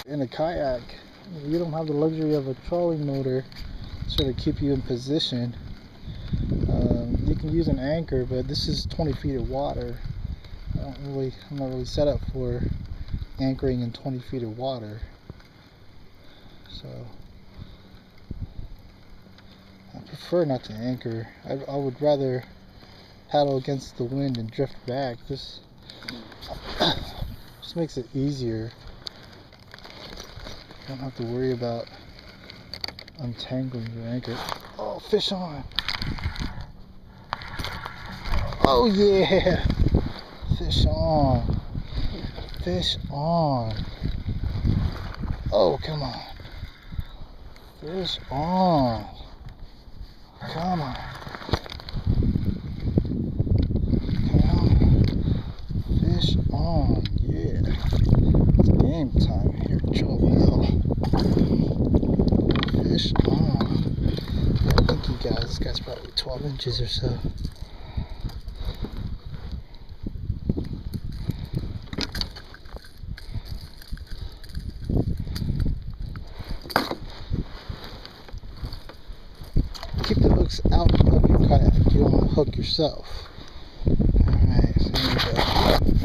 In a kayak, you don't have the luxury of a trolling motor to sort of keep you in position. You can use an anchor, but this is 20 feet of water. I'm not really set up for anchoring in 20 feet of water. So I prefer not to anchor. I would rather paddle against the wind and drift back. This just makes it easier. You don't have to worry about untangling your anchor. Oh, fish on! Oh yeah! Fish on! Fish on! Oh, come on! Fish on! Come on! Come on! Fish on! Yeah! It's game time here, Joel. Fish on! I think this guy's probably 12 inches or so. Keep the hooks out of your kayak. You don't want to hook yourself. Alright, so here we go.